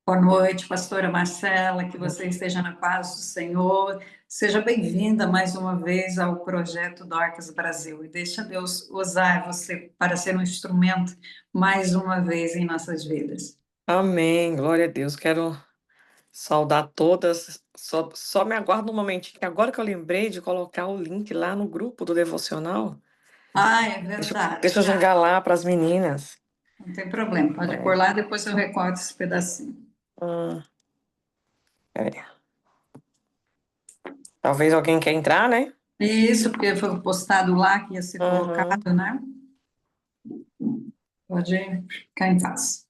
Boa noite, pastora Marcela, que você esteja na paz do Senhor. Seja bem-vinda mais uma vez ao projeto Dorcas Brasil e deixa Deus usar você para ser um instrumento mais uma vez em nossas vidas. Amém, glória a Deus. Quero saudar todas. Só me aguarda um momentinho, que agora que eu lembrei de colocar o link lá no grupo do devocional. Ah, é Deixa eu verdade. jogar lá para as meninas. Não tem problema, pode pôr É, lá, depois eu recorto esse pedacinho. hum, é. Talvez alguém quer entrar, né? Isso, porque foi postado lá que ia ser Uhum. colocado, né? Pode ficar em paz.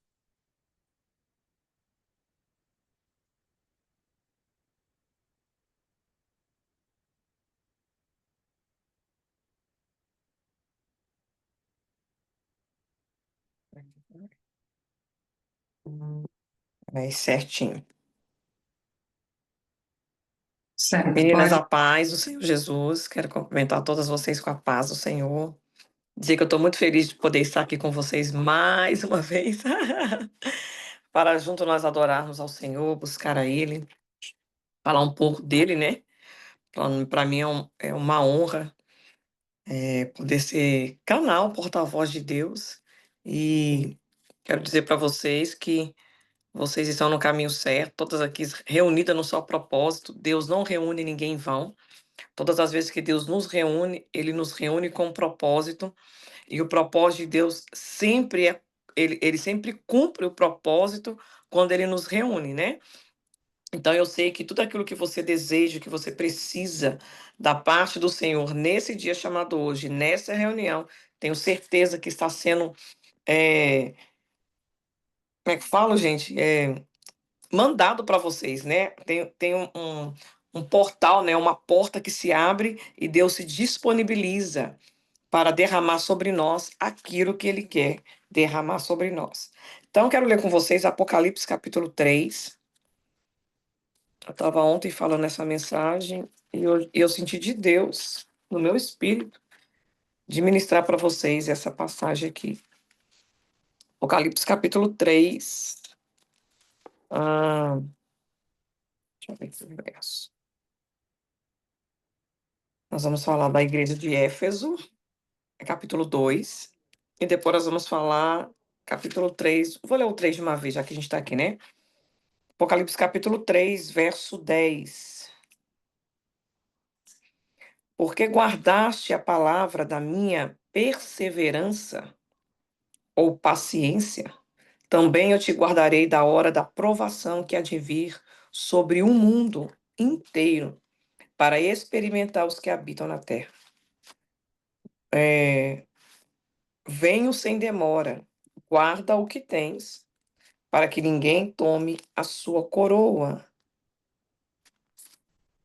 É certinho. Certo, Meninas, pode. a paz do Senhor Jesus. Quero cumprimentar todas vocês com a paz do Senhor. Dizer que eu estou muito feliz de poder estar aqui com vocês mais uma vez. Para junto nós adorarmos ao Senhor, buscar a Ele, falar um pouco dele, né? Para mim é uma honra poder ser canal, porta-voz de Deus. E quero dizer para vocês que vocês estão no caminho certo, todas aqui reunidas no só propósito. Deus não reúne ninguém em vão. Todas as vezes que Deus nos reúne, Ele nos reúne com um propósito. E o propósito de Deus sempre Ele sempre cumpre o propósito quando Ele nos reúne, né? Então eu sei que tudo aquilo que você deseja, que você precisa da parte do Senhor nesse dia chamado hoje, nessa reunião, tenho certeza que está sendo, como é que falo, gente? Mandado para vocês, né? Tem um portal, né? Uma porta que se abre e Deus se disponibiliza para derramar sobre nós aquilo que Ele quer derramar sobre nós. Então, quero ler com vocês Apocalipse capítulo 3. Eu estava ontem falando essa mensagem e eu senti de Deus, no meu espírito, de ministrar para vocês essa passagem aqui. Apocalipse capítulo 3. Ah, deixa eu ver aqui o verso. Nós vamos falar da igreja de Éfeso, capítulo 2. E depois nós vamos falar capítulo 3. Vou ler o 3 de uma vez, já que a gente está aqui, né? Apocalipse capítulo 3, verso 10. Porque guardaste a palavra da minha perseverança ou paciência, também eu te guardarei da hora da provação que há de vir sobre o mundo inteiro, para experimentar os que habitam na terra. Venho sem demora, guarda o que tens, para que ninguém tome a sua coroa.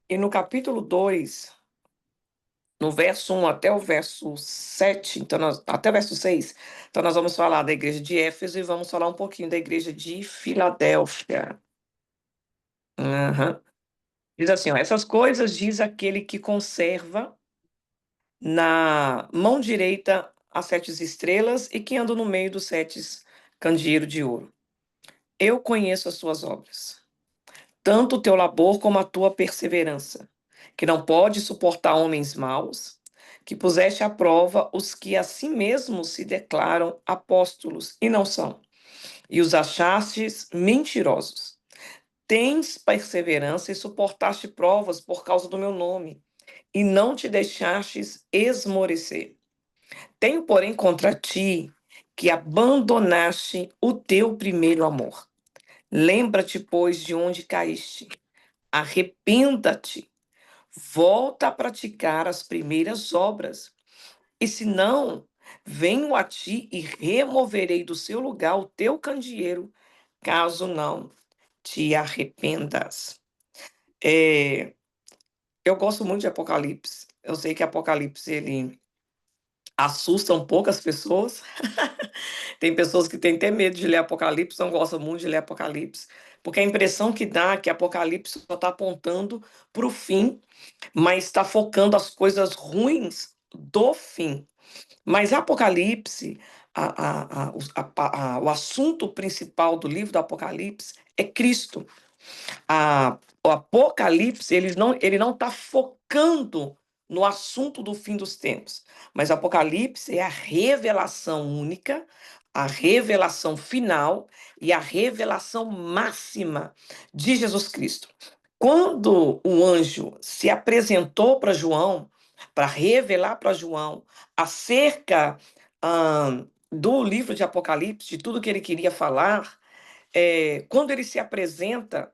E no capítulo 2, no verso 1 até o verso 7, então até o verso 6, então nós vamos falar da igreja de Éfeso e vamos falar um pouquinho da igreja de Filadélfia. Aham. Diz assim, ó, essas coisas diz aquele que conserva na mão direita as 7 estrelas e que anda no meio dos 7 candeeiros de ouro. Eu conheço as suas obras, tanto o teu labor como a tua perseverança, que não pode suportar homens maus, que puseste à prova os que a si mesmos se declaram apóstolos e não são, e os achastes mentirosos. Tens perseverança e suportaste provas por causa do meu nome, e não te deixastes esmorecer. Tenho, porém, contra ti que abandonaste o teu primeiro amor. Lembra-te, pois, de onde caíste. Arrependa-te. Volta a praticar as primeiras obras. E se não, venho a ti e removerei do seu lugar o teu candeeiro, caso não te arrependas. É, eu gosto muito de Apocalipse. Eu sei que Apocalipse ele assusta um pouco as pessoas. Tem pessoas que têm até medo de ler Apocalipse, não gostam muito de ler Apocalipse, porque a impressão que dá é que Apocalipse só está apontando para o fim, mas está focando as coisas ruins do fim. Mas Apocalipse o assunto principal do livro do Apocalipse é Cristo. O Apocalipse, ele não está focando no assunto do fim dos tempos, mas o Apocalipse é a revelação única, a revelação final e a revelação máxima de Jesus Cristo. Quando o anjo se apresentou para João, para revelar para João acerca do livro de Apocalipse, de tudo que ele queria falar, quando ele se apresenta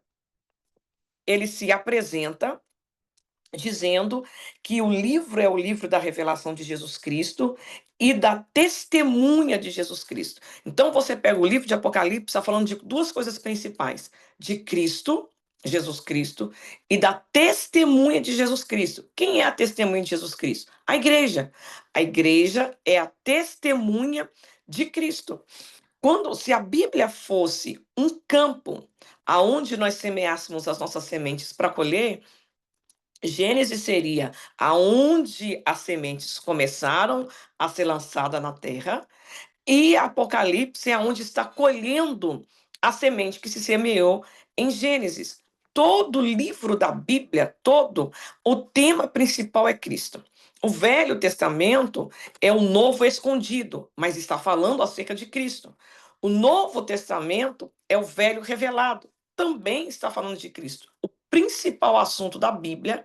dizendo que o livro é o livro da revelação de Jesus Cristo e da testemunha de Jesus Cristo. Então você pega o livro de Apocalipse, está falando de duas coisas principais: de Cristo, Jesus Cristo, e da testemunha de Jesus Cristo. Quem é a testemunha de Jesus Cristo? A igreja. A igreja é a testemunha de Cristo. Se a Bíblia fosse um campo aonde nós semeássemos as nossas sementes para colher, Gênesis seria aonde as sementes começaram a ser lançadas na terra, e Apocalipse é onde está colhendo a semente que se semeou em Gênesis. Todo livro da Bíblia, o tema principal é Cristo. O Velho Testamento é o novo escondido, mas está falando acerca de Cristo. O Novo Testamento é o velho revelado, também está falando de Cristo. O principal assunto da Bíblia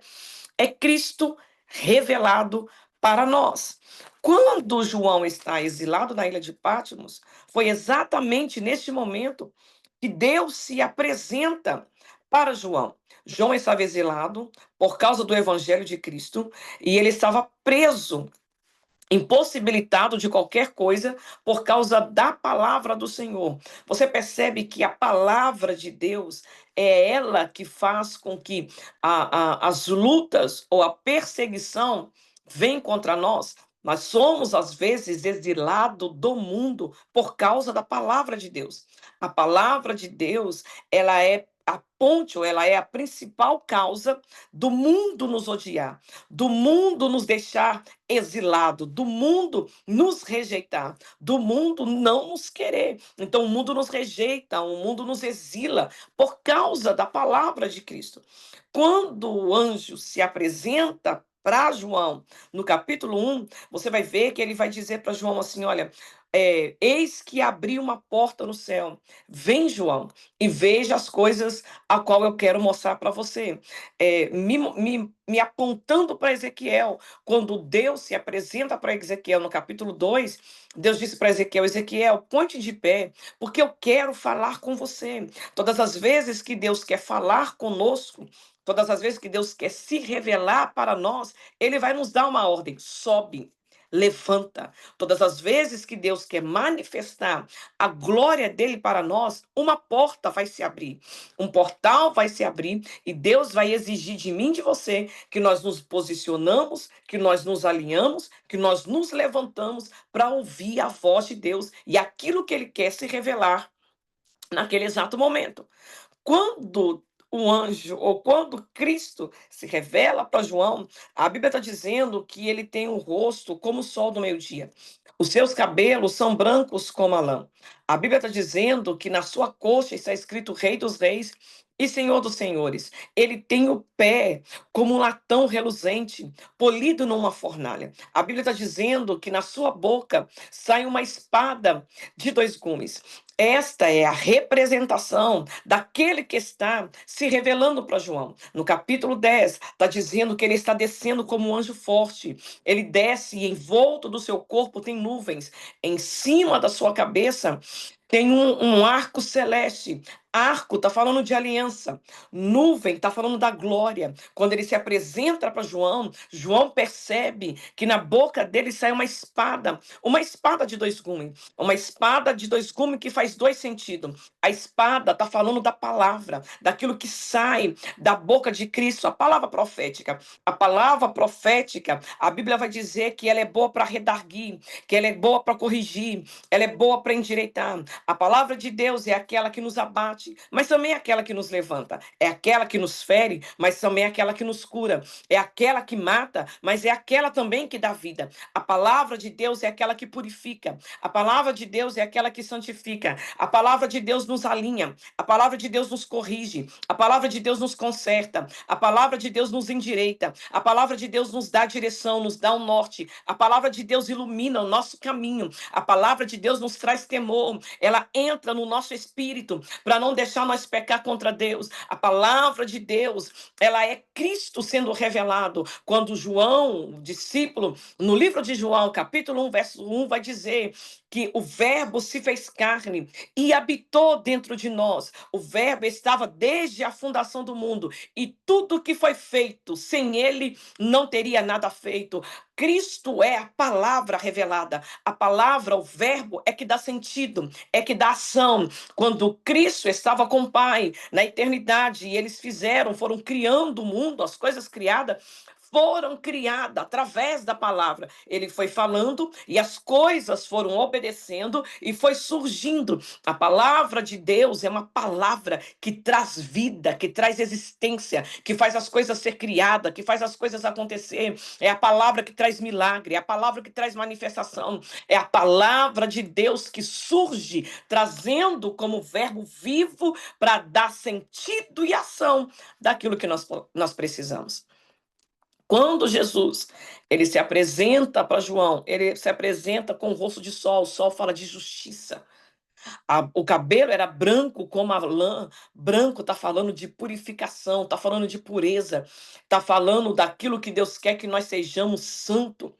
é Cristo revelado para nós. Quando João está exilado na ilha de Patmos, foi exatamente neste momento que Deus se apresenta para João. João estava exilado por causa do evangelho de Cristo e ele estava preso, impossibilitado de qualquer coisa por causa da palavra do Senhor. Você percebe que a palavra de Deus é ela que faz com que as lutas ou a perseguição venham contra nós. Nós somos, às vezes, exilados do mundo por causa da palavra de Deus. A palavra de Deus, ela é a ponte, ou ela é a principal causa do mundo nos odiar, do mundo nos deixar exilado, do mundo nos rejeitar, do mundo não nos querer. Então o mundo nos rejeita, o mundo nos exila por causa da palavra de Cristo. Quando o anjo se apresenta para João, no capítulo 1, você vai ver que ele vai dizer para João assim: olha, eis que abri uma porta no céu. Vem, João, e veja as coisas a qual eu quero mostrar para você. Me apontando para Ezequiel, quando Deus se apresenta para Ezequiel no capítulo 2, Deus disse para Ezequiel: Ezequiel, ponte de pé, porque eu quero falar com você. Todas as vezes que Deus quer falar conosco, todas as vezes que Deus quer se revelar para nós, Ele vai nos dar uma ordem: sobe, levanta. Todas as vezes que Deus quer manifestar a glória dele para nós, uma porta vai se abrir, um portal vai se abrir, e Deus vai exigir de mim e de você que nós nos posicionamos, que nós nos alinhamos, que nós nos levantamos para ouvir a voz de Deus e aquilo que ele quer se revelar naquele exato momento. Quando o anjo, ou quando Cristo se revela para João, a Bíblia está dizendo que ele tem um rosto como o sol do meio-dia. Os seus cabelos são brancos como a lã. A Bíblia está dizendo que na sua coxa está escrito Rei dos Reis e Senhor dos Senhores. Ele tem o pé como um latão reluzente, polido numa fornalha. A Bíblia está dizendo que na sua boca sai uma espada de dois gumes. Esta é a representação daquele que está se revelando para João. No capítulo 10, está dizendo que ele está descendo como um anjo forte. Ele desce e envolto do seu corpo tem nuvens. Em cima da sua cabeça tem um arco celeste. Arco está falando de aliança. Nuvem está falando da glória. Quando ele se apresenta para João, João percebe que na boca dele sai uma espada de dois gumes. Uma espada de dois gumes que faz dois sentidos. A espada está falando da palavra, daquilo que sai da boca de Cristo, a palavra profética. A palavra profética, a Bíblia vai dizer que ela é boa para redarguir, que ela é boa para corrigir, ela é boa para endireitar. A palavra de Deus é aquela que nos abate, mas também é aquela que nos levanta. É aquela que nos fere, mas também é aquela que nos cura. É aquela que mata, mas é aquela também que dá vida. A palavra de Deus é aquela que purifica. A palavra de Deus é aquela que santifica. A palavra de Deus nos alinha. A palavra de Deus nos corrige. A palavra de Deus nos conserta. A palavra de Deus nos endireita. A palavra de Deus nos dá direção, nos dá um norte. A palavra de Deus ilumina o nosso caminho. A palavra de Deus nos traz temor. Ela entra no nosso espírito para não deixar nós pecar contra Deus. A palavra de Deus, ela é Cristo sendo revelado. Quando João, o discípulo, no livro de João, capítulo 1, verso 1, vai dizer que o verbo se fez carne e habitou dentro de nós. O verbo estava desde a fundação do mundo e tudo que foi feito, sem ele não teria nada feito. Cristo é a palavra revelada. A palavra, o verbo, é que dá sentido, é que dá ação. Quando Cristo estava com o Pai na eternidade e eles foram criando o mundo, as coisas criadas foram criadas através da palavra. Ele foi falando e as coisas foram obedecendo e foi surgindo. A palavra de Deus é uma palavra que traz vida, que traz existência, que faz as coisas ser criadas, que faz as coisas acontecer. É a palavra que traz milagre, é a palavra que traz manifestação. É a palavra de Deus que surge, trazendo como verbo vivo para dar sentido e ação daquilo que nós precisamos. Quando Jesus ele se apresenta para João, ele se apresenta com o rosto de sol, o sol fala de justiça. O cabelo era branco como a lã, branco está falando de purificação, está falando de pureza, está falando daquilo que Deus quer que nós sejamos santos.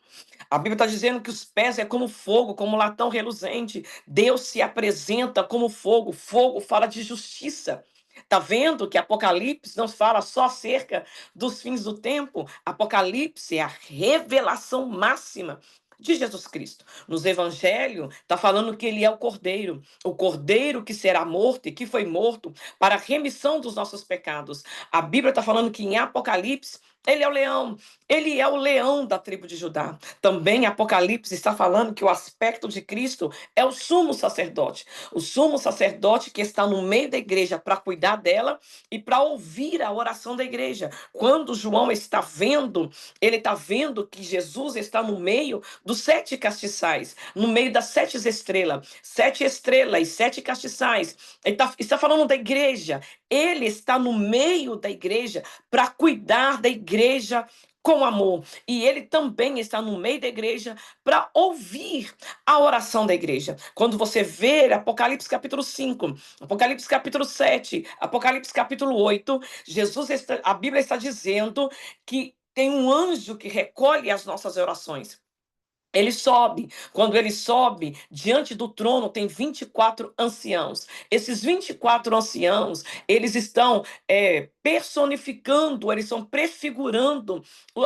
A Bíblia está dizendo que os pés é como fogo, como latão reluzente. Deus se apresenta como fogo. Fogo fala de justiça. Está vendo que Apocalipse não fala só acerca dos fins do tempo? Apocalipse é a revelação máxima de Jesus Cristo. Nos evangelhos, está falando que ele é o cordeiro que será morto e que foi morto para a remissão dos nossos pecados. A Bíblia está falando que em Apocalipse, ele é o leão da tribo de Judá. Também Apocalipse está falando que o aspecto de Cristo é o sumo sacerdote. O sumo sacerdote que está no meio da igreja para cuidar dela e para ouvir a oração da igreja. Quando João está vendo, ele está vendo que Jesus está no meio dos 7 castiçais, no meio das 7 estrelas. 7 estrelas e 7 castiçais. Ele está falando da igreja. Ele está no meio da igreja para cuidar da igreja com amor. E ele também está no meio da igreja para ouvir a oração da igreja. Quando você vê Apocalipse capítulo 5, Apocalipse capítulo 7, Apocalipse capítulo 8, a Bíblia está dizendo que tem um anjo que recolhe as nossas orações. Ele sobe. Quando ele sobe, diante do trono tem 24 anciãos. Esses 24 anciãos, eles estão personificando, eles estão prefigurando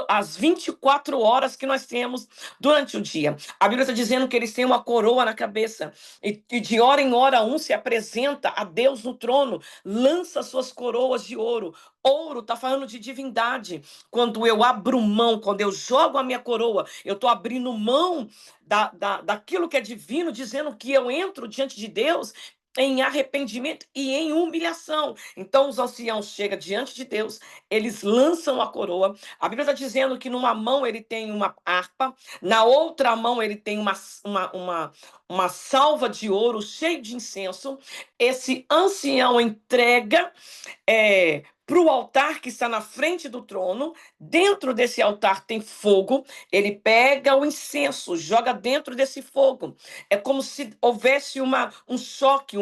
as 24 horas que nós temos durante o dia. A Bíblia está dizendo que eles têm uma coroa na cabeça. E de hora em hora um se apresenta a Deus no trono, lança suas coroas de ouro. Ouro está falando de divindade. Quando eu abro mão, quando eu jogo a minha coroa, eu estou abrindo mão daquilo que é divino, dizendo que eu entro diante de Deus em arrependimento e em humilhação. Então os anciãos chegam diante de Deus, eles lançam a coroa. A Bíblia está dizendo que numa mão ele tem uma harpa, na outra mão ele tem uma salva de ouro cheia de incenso. Esse ancião entrega para o altar que está na frente do trono. Dentro desse altar tem fogo. Ele pega o incenso, joga dentro desse fogo. É como se houvesse um choque,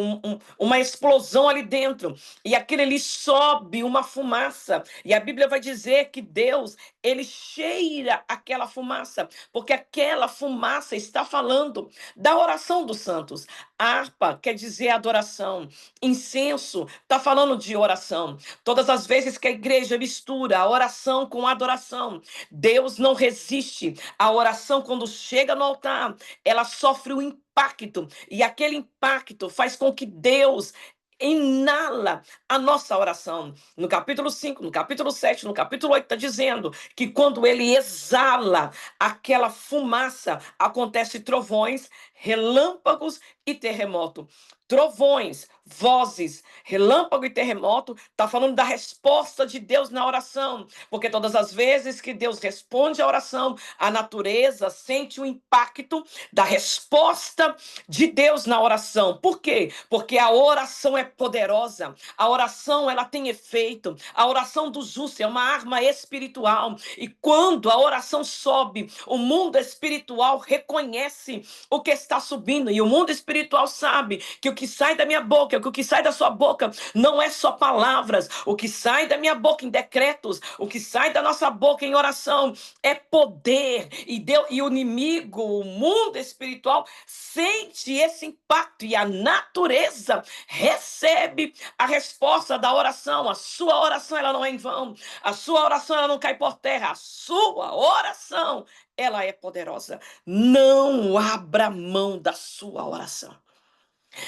uma explosão ali dentro. E aquilo ali sobe uma fumaça. E a Bíblia vai dizer que Deus, ele cheira aquela fumaça, porque aquela fumaça está falando da oração dos santos. Harpa quer dizer adoração. Incenso está falando de oração. Todas as vezes que a igreja mistura a oração com a adoração, Deus não resiste. A oração, quando chega no altar, ela sofre um impacto. E aquele impacto faz com que Deus inala a nossa oração. No capítulo 5, no capítulo 7, no capítulo 8, está dizendo que quando ele exala aquela fumaça, acontece trovões, relâmpagos e terremoto. trovões, vozes, relâmpago e terremoto, está falando da resposta de Deus na oração, porque todas as vezes que Deus responde à oração, a natureza sente o impacto da resposta de Deus na oração. Por quê? Porque a oração é poderosa, a oração ela tem efeito, a oração do justo é uma arma espiritual, e quando a oração sobe, o mundo espiritual reconhece o que está subindo, e o mundo espiritual sabe que o que sai da minha boca, que o que sai da sua boca não é só palavras, o que sai da minha boca em decretos, o que sai da nossa boca em oração é poder, e o inimigo, o mundo espiritual sente esse impacto, e a natureza recebe a resposta da oração. A sua oração ela não é em vão, a sua oração ela não cai por terra, a sua oração ela é poderosa. Não abra mão da sua oração.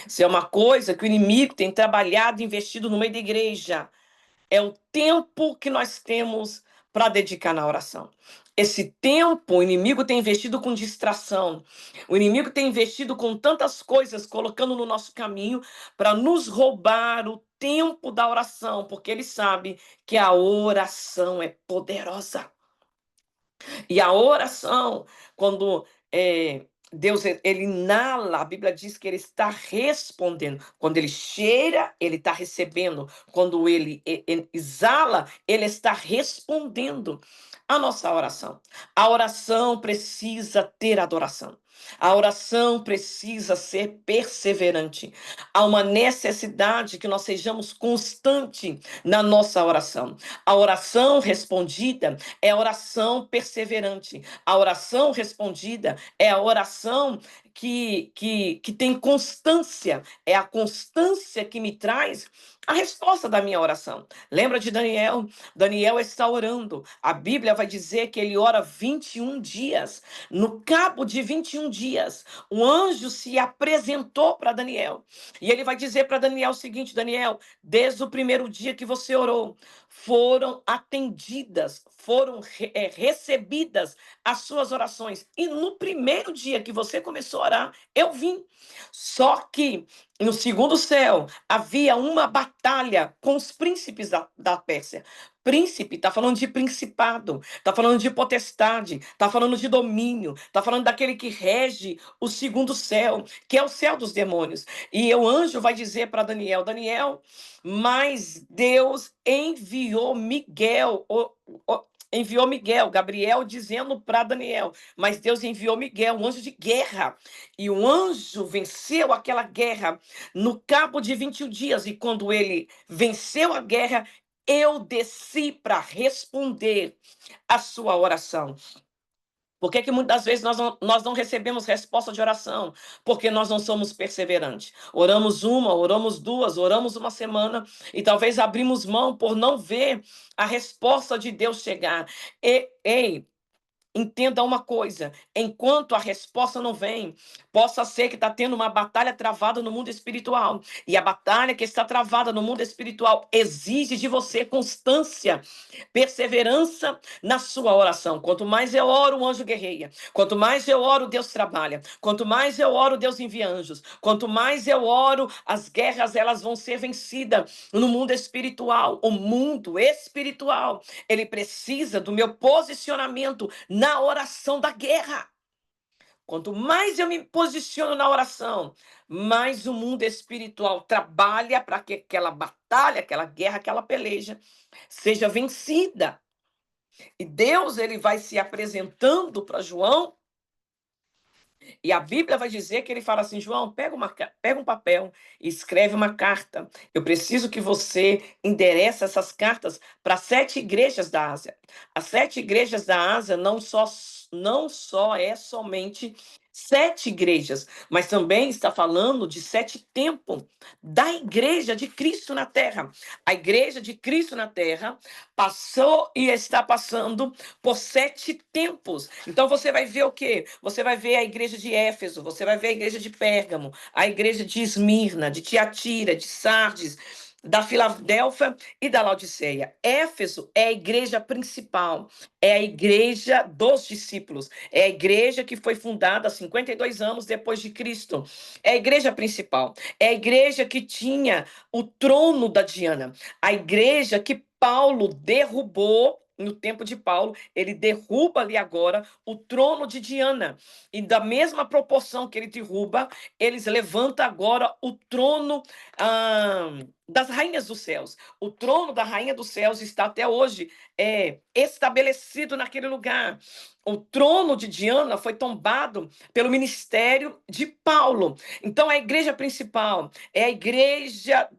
Se é uma coisa que o inimigo tem trabalhado e investido no meio da igreja, é o tempo que nós temos para dedicar na oração. Esse tempo o inimigo tem investido com distração. O inimigo tem investido com tantas coisas, colocando no nosso caminho para nos roubar o tempo da oração, porque ele sabe que a oração é poderosa. E a oração, quando Deus ele inala, a Bíblia diz que ele está respondendo. Quando ele cheira, ele está recebendo. Quando ele exala, ele está respondendo a nossa oração. A oração precisa ter adoração. A oração precisa ser perseverante. Há uma necessidade que nós sejamos constantes na nossa oração. A oração respondida é a oração perseverante. A oração respondida é a oração que tem constância. É a constância que me traz a resposta da minha oração. Lembra de Daniel? Daniel está orando. A Bíblia vai dizer que ele ora 21 dias. No cabo de 21 dias, o anjo se apresentou para Daniel. E ele vai dizer para Daniel o seguinte: Daniel, desde o primeiro dia que você orou, foram atendidas, foram recebidas as suas orações. E no primeiro dia que você começou a orar, eu vim. Só que no segundo céu havia uma batalha com os príncipes da Pérsia. Príncipe está falando de principado, está falando de potestade, está falando de domínio, está falando daquele que rege o segundo céu, que é o céu dos demônios. E o anjo vai dizer para Daniel: Daniel, mas Deus enviou Miguel, enviou Miguel, Gabriel dizendo para Daniel, mas Deus enviou Miguel, um anjo de guerra. E o anjo venceu aquela guerra no cabo de 21 dias. E quando ele venceu a guerra, eu desci para responder a sua oração. Por que muitas vezes nós não recebemos resposta de oração? Porque nós não somos perseverantes. Oramos uma, oramos duas, oramos uma semana e talvez abrimos mão por não ver a resposta de Deus chegar. Ei, entenda uma coisa: enquanto a resposta não vem, possa ser que está tendo uma batalha travada no mundo espiritual. E a batalha que está travada no mundo espiritual exige de você constância, perseverança na sua oração. Quanto mais eu oro, o anjo guerreia. Quanto mais eu oro, Deus trabalha. Quanto mais eu oro, Deus envia anjos. Quanto mais eu oro, as guerras elas vão ser vencidas no mundo espiritual. O mundo espiritual, ele precisa do meu posicionamento na oração da guerra. Quanto mais eu me posiciono na oração, mais o mundo espiritual trabalha para que aquela batalha, aquela guerra, aquela peleja seja vencida. E Deus ele vai se apresentando para João, e a Bíblia vai dizer que ele fala assim: João, pega um papel e escreve uma carta. Eu preciso que você endereça essas cartas para 7 igrejas da Ásia. As 7 igrejas da Ásia não só é somente 7 igrejas, mas também está falando de 7 templos da igreja de Cristo na Terra. A igreja de Cristo na Terra passou e está passando por 7 tempos. Então você vai ver o quê? Você vai ver a igreja de Éfeso, você vai ver a igreja de Pérgamo, a igreja de Esmirna, de Tiatira, de Sardes. da Filadélfia e da Laodiceia. Éfeso é a igreja principal, é a igreja dos discípulos, é a igreja que foi fundada 52 anos depois de Cristo. É a igreja principal, é a igreja que tinha o trono da Diana, a igreja que Paulo derrubou. No tempo de Paulo, ele derruba ali agora o trono de Diana. E da mesma proporção que ele derruba, eles levantam agora o trono das rainhas dos céus. O trono da rainha dos céus está até hoje estabelecido naquele lugar. O trono de Diana foi tombado pelo ministério de Paulo. Então, a igreja principal é a igreja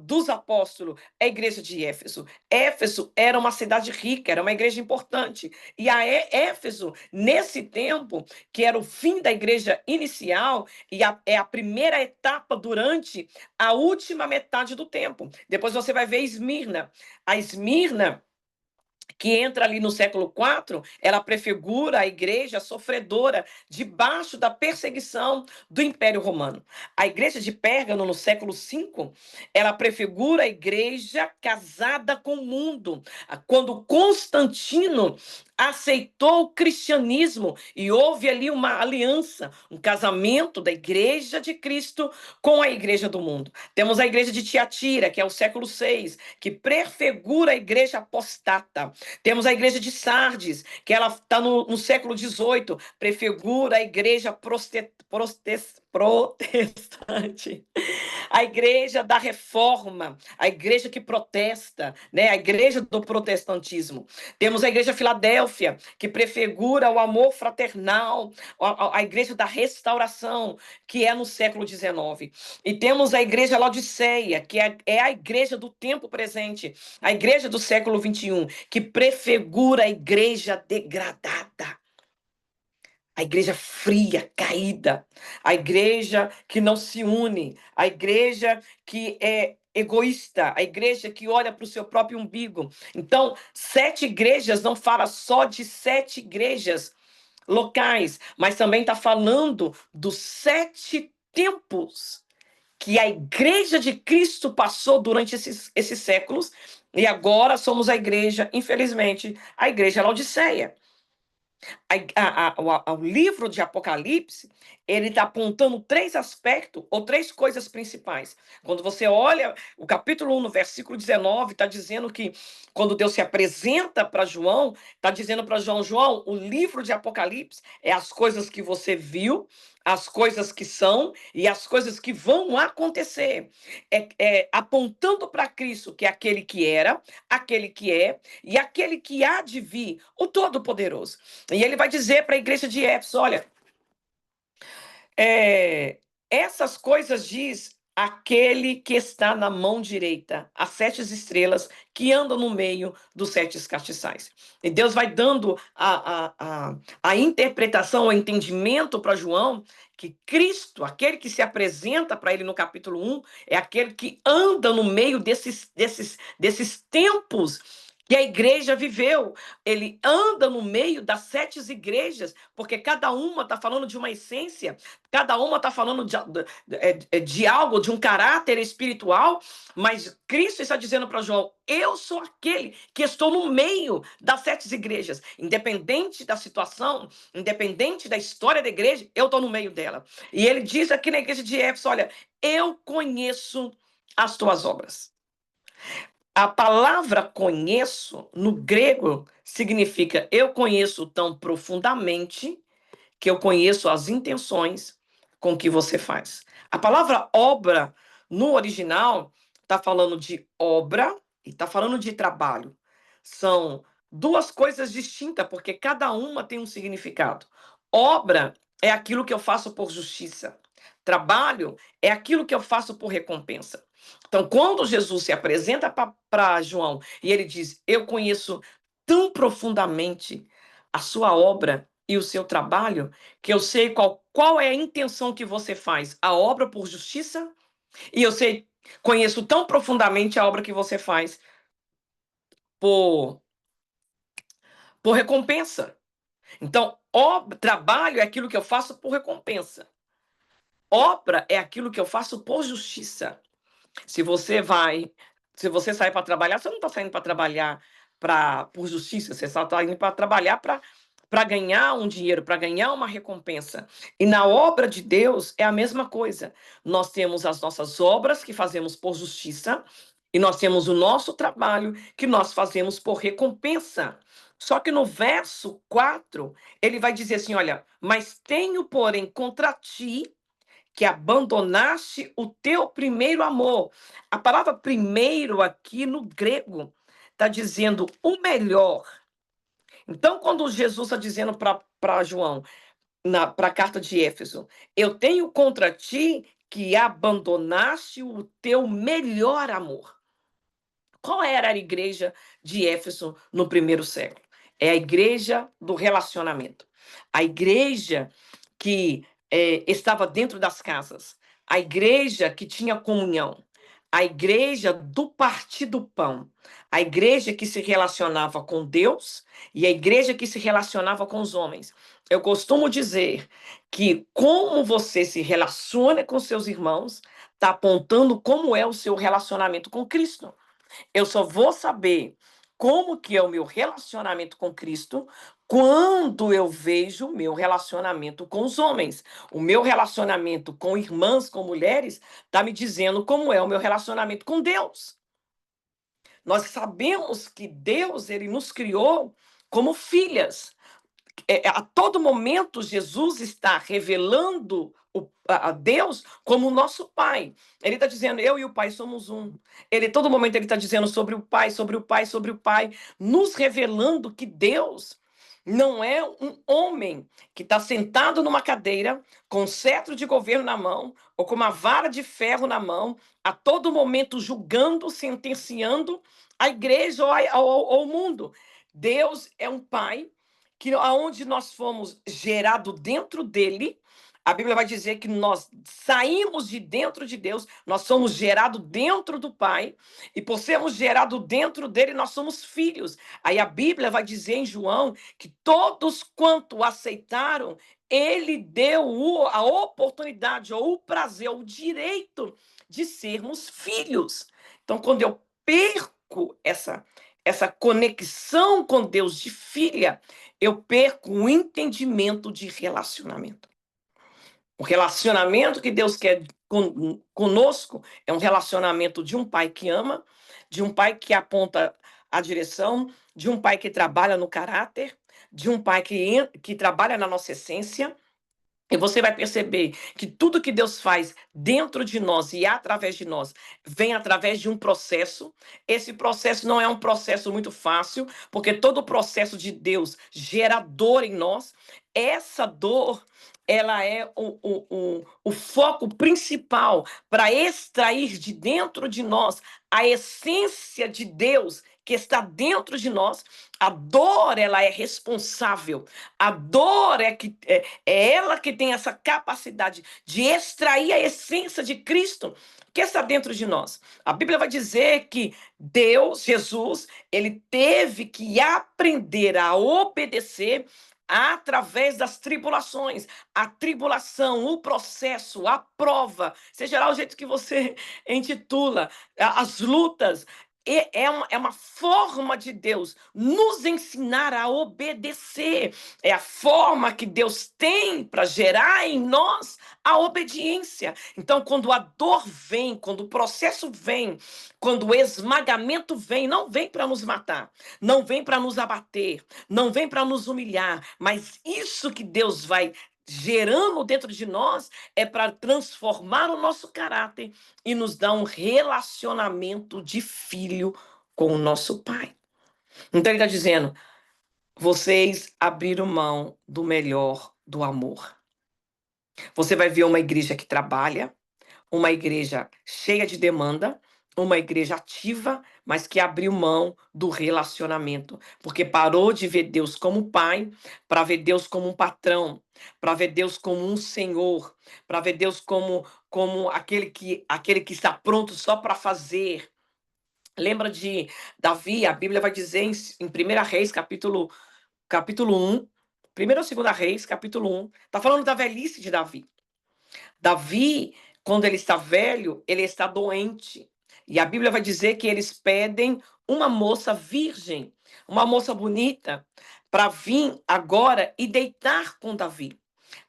dos apóstolos, é a igreja de Éfeso. Éfeso era uma cidade rica, era uma igreja importante. E a Éfeso, nesse tempo, que era o fim da igreja inicial, é a primeira etapa durante a última metade do tempo. Depois você vai ver Esmirna. A Esmirna, que entra ali no século IV, ela prefigura a igreja sofredora debaixo da perseguição do Império Romano. A igreja de Pérgamo, no século V, ela prefigura a igreja casada com o mundo. Quando Constantino aceitou o cristianismo e houve ali uma aliança, um casamento da igreja de Cristo com a igreja do mundo. Temos a igreja de Tiatira, que é o século VI, que prefigura a igreja apostata. Temos a igreja de Sardes, que ela está no século XVIII, prefigura a igreja protestante. A igreja da reforma, a igreja que protesta, né? A igreja do protestantismo. Temos a igreja Filadélfia, que prefigura o amor fraternal, a igreja da restauração, que é no século XIX. E temos a igreja Laodiceia, que é a igreja do tempo presente, a igreja do século XXI, que prefigura a igreja degradada. A igreja fria, caída, a igreja que não se une, a igreja que é egoísta, a igreja que olha para o seu próprio umbigo. Então, 7 igrejas não fala só de 7 igrejas locais, mas também está falando dos 7 tempos que a igreja de Cristo passou durante esses séculos, e agora somos a igreja, infelizmente, a igreja Laodiceia. O livro de Apocalipse, ele está apontando 3 aspectos ou 3 coisas principais. Quando você olha o capítulo 1, no versículo 19, está dizendo que quando Deus se apresenta para João, está dizendo para João, João, o livro de Apocalipse é as coisas que você viu, as coisas que são e as coisas que vão acontecer. Apontando para Cristo, que é aquele que era, aquele que é e aquele que há de vir, o Todo-Poderoso. E ele vai dizer para a igreja de Éfeso, olha, essas coisas diz aquele que está na mão direita, as 7 estrelas que andam no meio dos 7 castiçais. E Deus vai dando a interpretação, o entendimento para João, que Cristo, aquele que se apresenta para ele no capítulo 1, é aquele que anda no meio desses tempos que a igreja viveu. Ele anda no meio das 7 igrejas, porque cada uma está falando de uma essência, cada uma está falando de algo, de um caráter espiritual, mas Cristo está dizendo para João, eu sou aquele que estou no meio das 7 igrejas, independente da situação, independente da história da igreja, eu estou no meio dela. E ele diz aqui na igreja de Éfeso, olha, eu conheço as tuas obras. A palavra conheço, no grego, significa eu conheço tão profundamente que eu conheço as intenções com que você faz. A palavra obra, no original, está falando de obra e está falando de trabalho. São 2 coisas distintas, porque cada uma tem um significado. Obra é aquilo que eu faço por justiça. Trabalho é aquilo que eu faço por recompensa. Então, quando Jesus se apresenta para João e ele diz: eu conheço tão profundamente a sua obra e o seu trabalho, que eu sei qual é a intenção que você faz, a obra por justiça, e eu conheço tão profundamente a obra que você faz por, por recompensa. Então, trabalho é aquilo que eu faço por recompensa. Obra é aquilo que eu faço por justiça. Se você vai, se você sai para trabalhar, você não está saindo para trabalhar por justiça, você só está indo para trabalhar para ganhar um dinheiro, para ganhar uma recompensa. E na obra de Deus é a mesma coisa. Nós temos as nossas obras que fazemos por justiça, e nós temos o nosso trabalho que nós fazemos por recompensa. Só que no verso 4 ele vai dizer assim: olha, mas tenho, porém, contra ti que abandonaste o teu primeiro amor. A palavra primeiro aqui no grego está dizendo o melhor. Então, quando Jesus está dizendo para João, para a carta de Éfeso, eu tenho contra ti que abandonaste o teu melhor amor. Qual era a igreja de Éfeso no primeiro século? É a igreja do relacionamento. A igreja que estava dentro das casas. A igreja que tinha comunhão. A igreja do partir do pão. A igreja que se relacionava com Deus e a igreja que se relacionava com os homens. Eu costumo dizer que como você se relaciona com seus irmãos está apontando como é o seu relacionamento com Cristo. Eu só vou saber como que é o meu relacionamento com Cristo quando eu vejo o meu relacionamento com os homens. O meu relacionamento com irmãs, com mulheres, está me dizendo como é o meu relacionamento com Deus. Nós sabemos que Deus, ele nos criou como filhas. A todo momento Jesus está revelando a Deus como o nosso Pai. Ele está dizendo, eu e o Pai somos um. Todo momento ele está dizendo sobre o Pai, sobre o Pai, sobre o Pai, nos revelando que Deus não é um homem que está sentado numa cadeira com um cetro de governo na mão ou com uma vara de ferro na mão, a todo momento julgando, sentenciando a igreja ou o mundo. Deus é um Pai que aonde nós fomos gerados dentro dele, a Bíblia vai dizer que nós saímos de dentro de Deus, nós somos gerados dentro do Pai, e por sermos gerados dentro dele, nós somos filhos. Aí a Bíblia vai dizer em João que todos quanto aceitaram, ele deu a oportunidade, ou o prazer, ou o direito de sermos filhos. Então, quando eu perco essa conexão com Deus de filha, eu perco o entendimento de relacionamento. O relacionamento que Deus quer conosco é um relacionamento de um pai que ama, de um pai que aponta a direção, de um pai que trabalha no caráter, de um pai que trabalha na nossa essência. E você vai perceber que tudo que Deus faz dentro de nós e através de nós vem através de um processo. Esse processo não é um processo muito fácil, porque todo o processo de Deus gera dor em nós. Essa dor, ela é o foco principal para extrair de dentro de nós a essência de Deus que está dentro de nós. A dor, ela é responsável. A dor é ela que tem essa capacidade de extrair a essência de Cristo que está dentro de nós. A Bíblia vai dizer que Deus, Jesus, ele teve que aprender a obedecer através das tribulações. A tribulação, o processo, a prova, seja lá o jeito que você intitula, as lutas, é uma forma de Deus nos ensinar a obedecer. É a forma que Deus tem para gerar em nós a obediência. Então, quando a dor vem, quando o processo vem, quando o esmagamento vem, não vem para nos matar, não vem para nos abater, não vem para nos humilhar, mas isso que Deus vai gerando dentro de nós é para transformar o nosso caráter e nos dar um relacionamento de filho com o nosso Pai. Então ele está dizendo, vocês abriram mão do melhor do amor. Você vai ver uma igreja que trabalha, uma igreja cheia de demanda, uma igreja ativa, mas que abriu mão do relacionamento, porque parou de ver Deus como pai, para ver Deus como um patrão, para ver Deus como um senhor, para ver Deus como aquele que está pronto só para fazer. Lembra de Davi? A Bíblia vai dizer em 1 Reis, capítulo 1, 1 ou 2 Reis, capítulo 1, está falando da velhice de Davi. Davi, Quando ele está velho, ele está doente. E a Bíblia vai dizer que eles pedem uma moça virgem, uma moça bonita, para vir agora e deitar com Davi,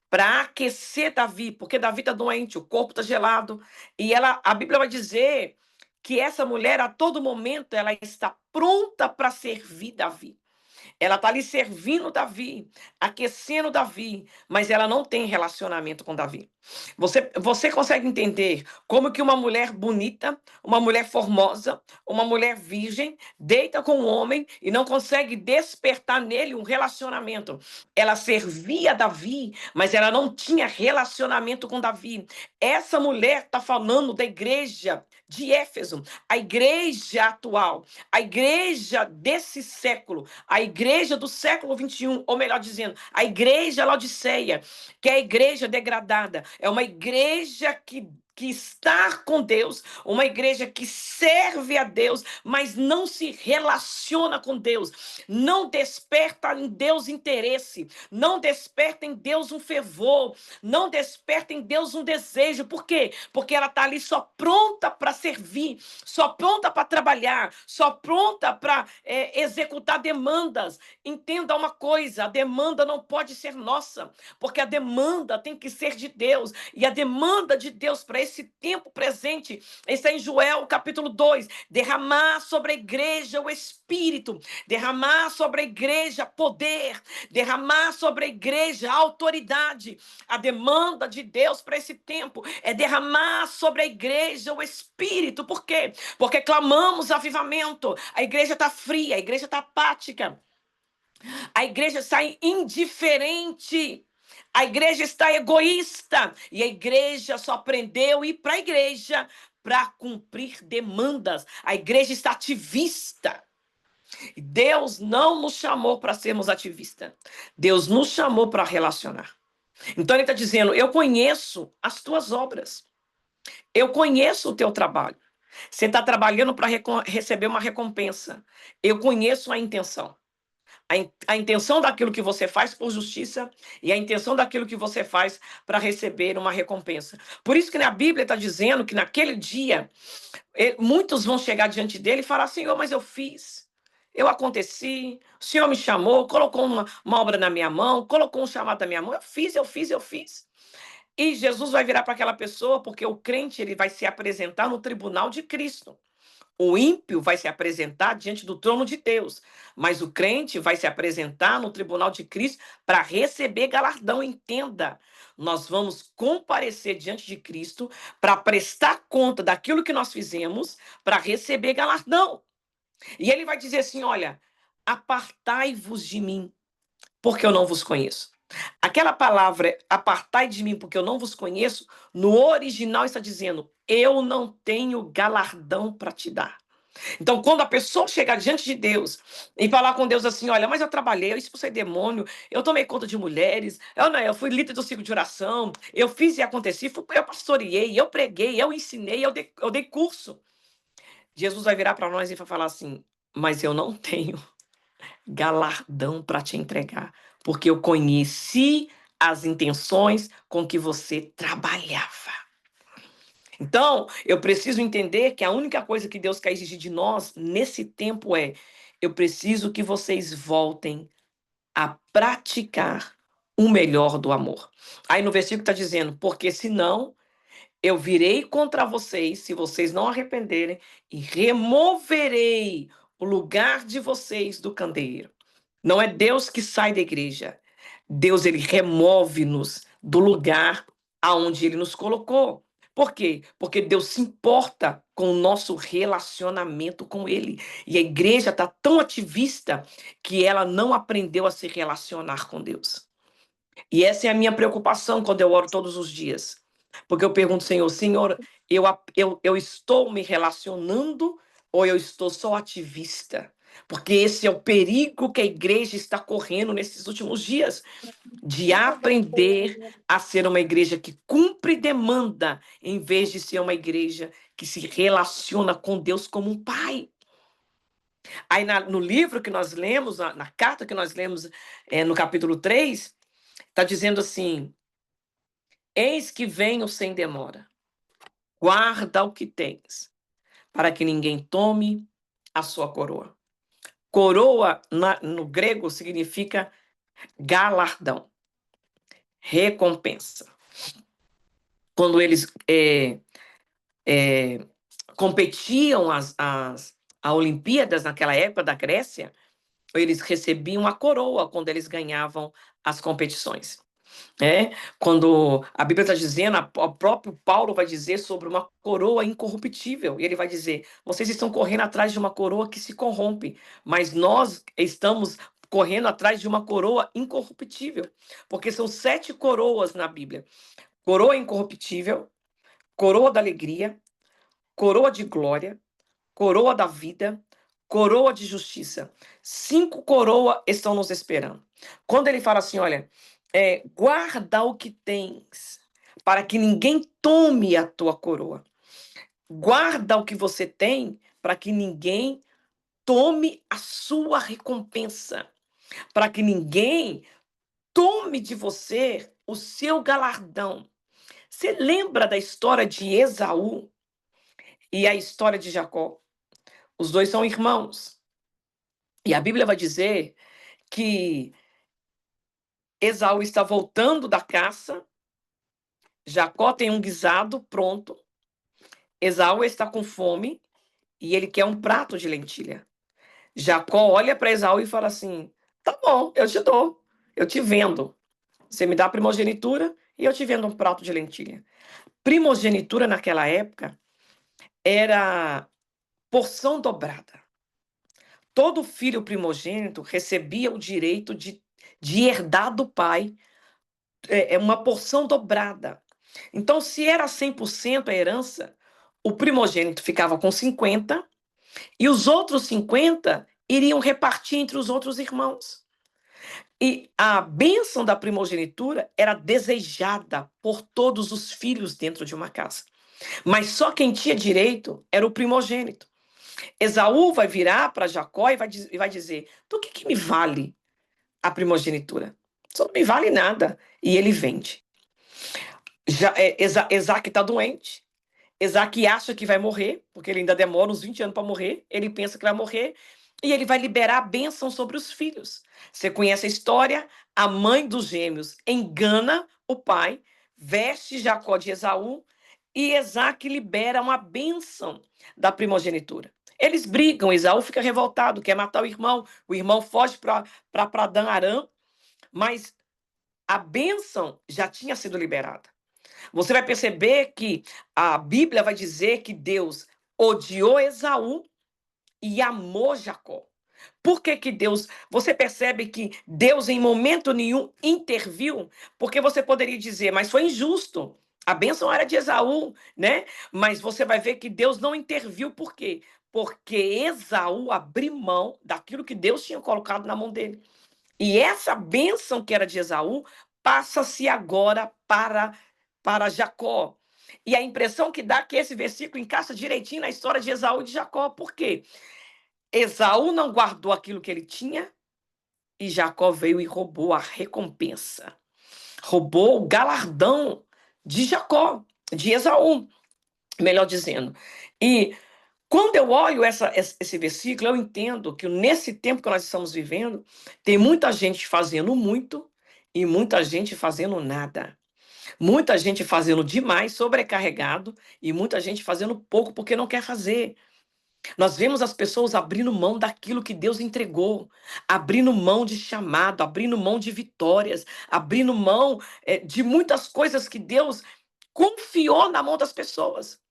para aquecer Davi, porque Davi está doente, o corpo está gelado. E a Bíblia vai dizer que essa mulher, a todo momento, ela está pronta para servir Davi. Ela está ali servindo Davi, aquecendo Davi, mas ela não tem relacionamento com Davi. Você consegue entender como que uma mulher bonita, uma mulher formosa, uma mulher virgem, deita com um homem e não consegue despertar nele um relacionamento? Ela servia Davi, mas ela não tinha relacionamento com Davi. Essa mulher está falando da igreja de Éfeso, a igreja atual, a igreja desse século, a igreja do século 21, ou melhor dizendo, a igreja Laodiceia, que é a igreja degradada, é uma igreja que está com Deus, uma igreja que serve a Deus, mas não se relaciona com Deus, não desperta em Deus interesse, não desperta em Deus um fervor, não desperta em Deus um desejo. Por quê? Porque ela está ali só pronta para servir, só pronta para trabalhar, só pronta para executar demandas. Entenda uma coisa: a demanda não pode ser nossa, porque a demanda tem que ser de Deus, e a demanda de Deus para esse tempo presente está em Joel capítulo 2, derramar sobre a igreja o Espírito, derramar sobre a igreja poder, derramar sobre a igreja autoridade. A demanda de Deus para esse tempo é derramar sobre a igreja o Espírito. Por quê? Porque clamamos avivamento. A igreja está fria, a igreja está apática, a igreja está indiferente, a igreja está egoísta, e a igreja só aprendeu a ir para a igreja para cumprir demandas. A igreja está ativista. Deus não nos chamou para sermos ativistas. Deus nos chamou para relacionar. Então ele está dizendo: eu conheço as tuas obras, eu conheço o teu trabalho. Você está trabalhando para receber uma recompensa. Eu conheço a intenção. A intenção daquilo que você faz por justiça e a intenção daquilo que você faz para receber uma recompensa. Por isso que na Bíblia está dizendo que naquele dia muitos vão chegar diante dele e falar: Senhor, mas eu fiz, eu aconteci, o Senhor me chamou, colocou uma obra na minha mão, colocou um chamado na minha mão, eu fiz, eu fiz, eu fiz. E Jesus vai virar para aquela pessoa, porque o crente ele vai se apresentar no tribunal de Cristo. O ímpio vai se apresentar diante do trono de Deus, mas o crente vai se apresentar no tribunal de Cristo para receber galardão. Entenda, nós vamos comparecer diante de Cristo para prestar conta daquilo que nós fizemos, para receber galardão. E ele vai dizer assim: olha, apartai-vos de mim, porque eu não vos conheço. Aquela palavra, apartai de mim, porque eu não vos conheço, no original está dizendo: eu não tenho galardão para te dar. Então, quando a pessoa chegar diante de Deus e falar com Deus assim: olha, mas eu trabalhei, eu expulsei demônio, eu tomei conta de mulheres, eu fui líder do ciclo de oração, eu fiz e aconteci, eu pastoreei, eu preguei, eu ensinei, eu dei curso. Jesus vai virar para nós e vai falar assim: mas eu não tenho galardão para te entregar, porque eu conheci as intenções com que você trabalhava. Então, eu preciso entender que a única coisa que Deus quer exigir de nós nesse tempo é: eu preciso que vocês voltem a praticar o melhor do amor. Aí no versículo está dizendo: porque senão eu virei contra vocês, se vocês não arrependerem, e removerei o lugar de vocês do candeeiro. Não é Deus que sai da igreja. Deus, ele remove-nos do lugar aonde ele nos colocou. Por quê? Porque Deus se importa com o nosso relacionamento com ele. E a igreja está tão ativista que ela não aprendeu a se relacionar com Deus. E essa é a minha preocupação quando eu oro todos os dias. Porque eu pergunto: Senhor, eu estou me relacionando ou eu estou só ativista? Porque esse é o perigo que a igreja está correndo nesses últimos dias, de aprender a ser uma igreja que cumpre demanda, em vez de ser uma igreja que se relaciona com Deus como um pai. Aí no livro que nós lemos, na carta que nós lemos, no capítulo 3, está dizendo assim: eis que venho sem demora. guarda o que tens, para que ninguém tome a sua coroa. Coroa, no grego, significa galardão, recompensa. Quando eles competiam as Olimpíadas naquela época da Grécia, eles recebiam a coroa quando eles ganhavam as competições. Quando a Bíblia está dizendo, o próprio Paulo vai dizer sobre uma coroa incorruptível, e ele vai dizer: vocês estão correndo atrás de uma coroa que se corrompe, mas nós estamos correndo atrás de uma coroa incorruptível, porque são 7 coroas na Bíblia: coroa incorruptível, coroa da alegria, coroa de glória, coroa da vida, coroa de justiça. 5 coroas estão nos esperando. Quando ele fala assim, olha, guarda o que tens, para que ninguém tome a tua coroa. Guarda o que você tem, para que ninguém tome a sua recompensa. Para que ninguém tome de você o seu galardão. Você lembra da história de Esaú e a história de Jacó? Os dois são irmãos. E a Bíblia vai dizer que Esaú está voltando da caça, Jacó tem um guisado pronto, Esaú está com fome e ele quer um prato de lentilha. Jacó olha para Esaú e fala assim: tá bom, eu te dou, eu te vendo. Você me dá a primogenitura e eu te vendo um prato de lentilha. Primogenitura naquela época era porção dobrada. Todo filho primogênito recebia o direito de herdar do pai uma porção dobrada. Então, se era 100% a herança, o primogênito ficava com 50 e os outros 50 iriam repartir entre os outros irmãos. E a bênção da primogenitura era desejada por todos os filhos dentro de uma casa. Mas só quem tinha direito era o primogênito. Esaú vai virar para Jacó e vai dizer: do que me vale a primogenitura? Isso não me vale nada. E ele vende. Isaac está doente. Isaac acha que vai morrer, porque ele ainda demora uns 20 anos para morrer. Ele pensa que vai morrer e ele vai liberar a bênção sobre os filhos. Você conhece a história? A mãe dos gêmeos engana o pai, veste Jacó de Esaú e Isaac libera uma bênção da primogenitura. Eles brigam, Esaú fica revoltado, quer matar o irmão foge para Padã-Arã, mas a bênção já tinha sido liberada. Você vai perceber que a Bíblia vai dizer que Deus odiou Esaú e amou Jacó. Por que que Deus... Você percebe que Deus em momento nenhum interviu? Porque você poderia dizer, mas foi injusto. A bênção era de Esaú, né? Mas você vai ver que Deus não interviu. Por quê? Porque Esaú abriu mão daquilo que Deus tinha colocado na mão dele. E essa bênção que era de Esaú passa-se agora para Jacó. E a impressão que dá é que esse versículo encaixa direitinho na história de Esaú e de Jacó. Por quê? Esaú não guardou aquilo que ele tinha e Jacó veio e roubou a recompensa. Roubou o galardão de Jacó, de Esaú, melhor dizendo. E quando eu olho esse versículo, eu entendo que nesse tempo que nós estamos vivendo, tem muita gente fazendo muito e muita gente fazendo nada. Muita gente fazendo demais, sobrecarregado, e muita gente fazendo pouco porque não quer fazer. Nós vemos as pessoas abrindo mão daquilo que Deus entregou, abrindo mão de chamado, abrindo mão de vitórias, abrindo mão de muitas coisas que Deus confiou na mão das pessoas.